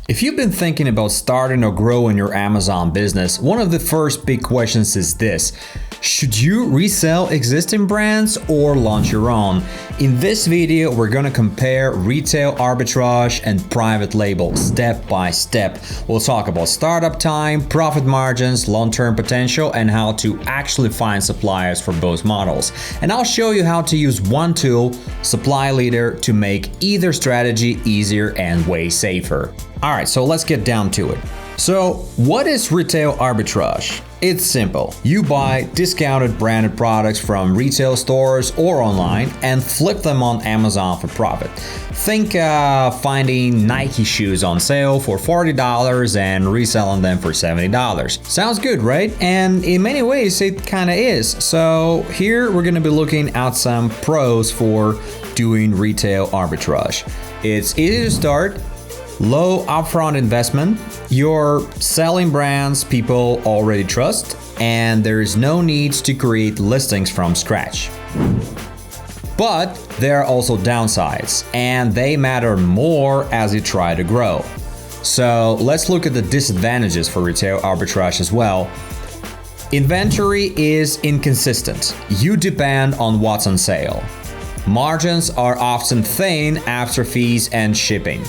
If you've been thinking about starting or growing your Amazon business, one of the first big questions is this: should you resell existing brands or launch your own? In this video, we're gonna compare retail arbitrage and private label step by step. We'll talk about startup time, profit margins, long-term potential, and how to actually find suppliers for both models. And I'll show you how to use one tool, Supply Leader, to make either strategy easier and way safer. All right, so let's get down to it. So, what is retail arbitrage? It's simple. You buy discounted branded products from retail stores or online and flip them on Amazon for profit. Think finding Nike shoes on sale for $40 and reselling them for $70. Sounds good, right? And in many ways, it kind of is. So here we're going to be looking at some pros for doing retail arbitrage. It's easy to start. Low upfront investment, you're selling brands people already trust, and there is no need to create listings from scratch. But there are also downsides, and they matter more as you try to grow. So let's look at the disadvantages for retail arbitrage as well. Inventory is inconsistent. You depend on what's on sale. Margins are often thin after fees and shipping.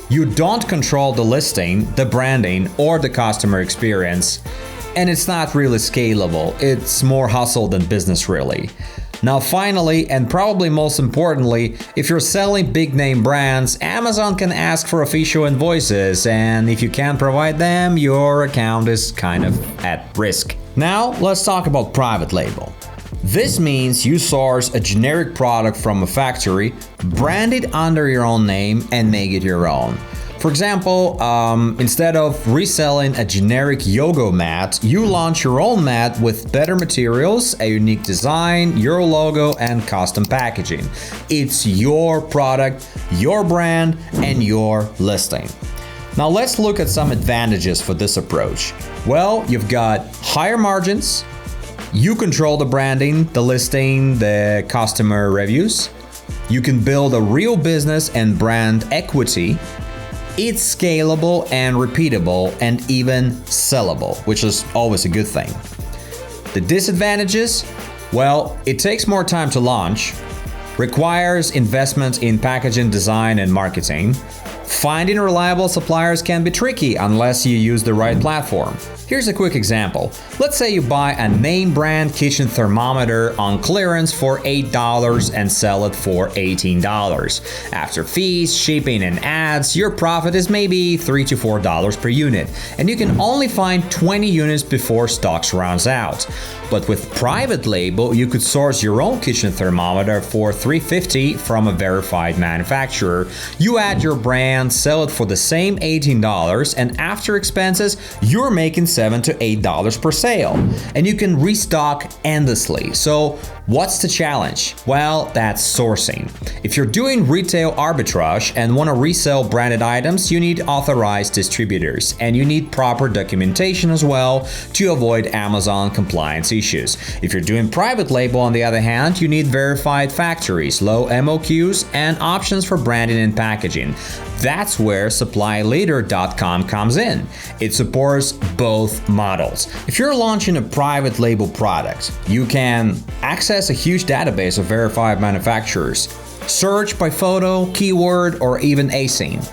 You don't control the listing, the branding, or the customer experience, and it's not really scalable. It's more hustle than business, really. Now finally, and probably most importantly, if you're selling big name brands, Amazon can ask for official invoices, and if you can't provide them, your account is kind of at risk. Now let's talk about private label. This means you source a generic product from a factory, brand it under your own name, and make it your own. For example, instead of reselling a generic yoga mat, you launch your own mat with better materials, a unique design, your logo, and custom packaging. It's your product, your brand, and your listing. Now let's look at some advantages for this approach. Well, you've got higher margins. You control the branding, the listing, the customer reviews. You can build a real business and brand equity. It's scalable and repeatable and even sellable, which is always a good thing. The disadvantages? Well, it takes more time to launch, requires investment in packaging design and marketing. Finding reliable suppliers can be tricky unless you use the right platform. Here's a quick example. Let's say you buy a name brand kitchen thermometer on clearance for $8 and sell it for $18. After fees, shipping, and ads, your profit is maybe $3 to $4 per unit, and you can only find 20 units before stocks runs out. But with private label, you could source your own kitchen thermometer for $3.50 from a verified manufacturer. You add your brand, sell it for the same $18, and after expenses, you're making $7 to $8 per sale. And you can restock endlessly. So what's the challenge? Well, that's sourcing. If you're doing retail arbitrage and want to resell branded items, you need authorized distributors, and you need proper documentation as well to avoid Amazon compliance issues. If you're doing private label, on the other hand, you need verified factories, low MOQs, and options for branding and packaging. That's where SupplyLeader.com comes in. It supports both models. If you're launching a private label product, you can access a huge database of verified manufacturers, search by photo, keyword, or even ASIN,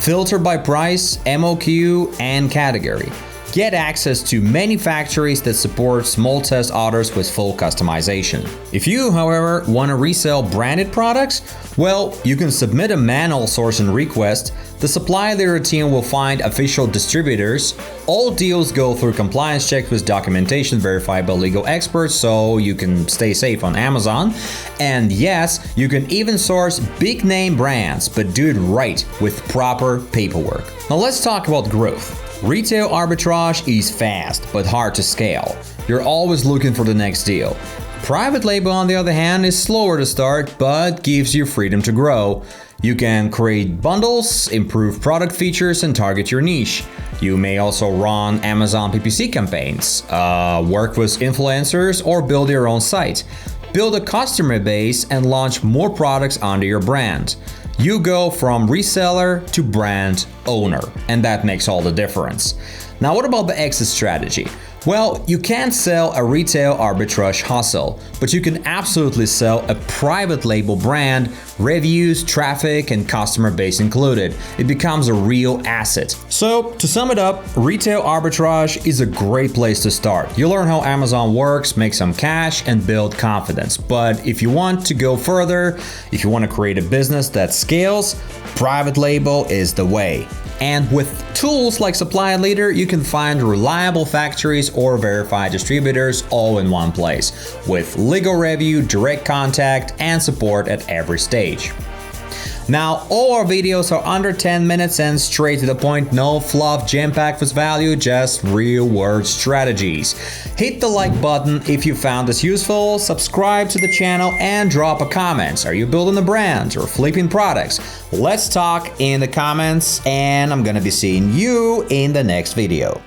filter by price, MOQ, and category. Get access to many factories that support small test orders with full customization. If you, however, want to resell branded products, well, you can submit a manual sourcing request. The Supply Leader team will find official distributors. All deals go through compliance checks with documentation verified by legal experts, so you can stay safe on Amazon. And yes, you can even source big name brands, but do it right with proper paperwork. Now let's talk about growth. Retail arbitrage is fast, but hard to scale. You're always looking for the next deal. Private label, on the other hand, is slower to start, but gives you freedom to grow. You can create bundles, improve product features, and target your niche. You may also run Amazon PPC campaigns, work with influencers, or build your own site. Build a customer base and launch more products under your brand. You go from reseller to brand owner, and that makes all the difference. Now, what about the exit strategy? Well, you can't sell a retail arbitrage hustle, but you can absolutely sell a private label brand, reviews, traffic, and customer base included. It becomes a real asset. So, to sum it up, retail arbitrage is a great place to start. You learn how Amazon works, make some cash, and build confidence. But if you want to go further, if you want to create a business that scales, private label is the way. And with tools like Supply Leader, you can find reliable factories or verified distributors all in one place, with legal review, direct contact, and support at every stage. Now, all our videos are under 10 minutes and straight to the point, no fluff, jam-packed with value, just real-world strategies. Hit the like button if you found this useful, subscribe to the channel, and drop a comment. Are you building a brand or flipping products? Let's talk in the comments, and I'm gonna be seeing you in the next video.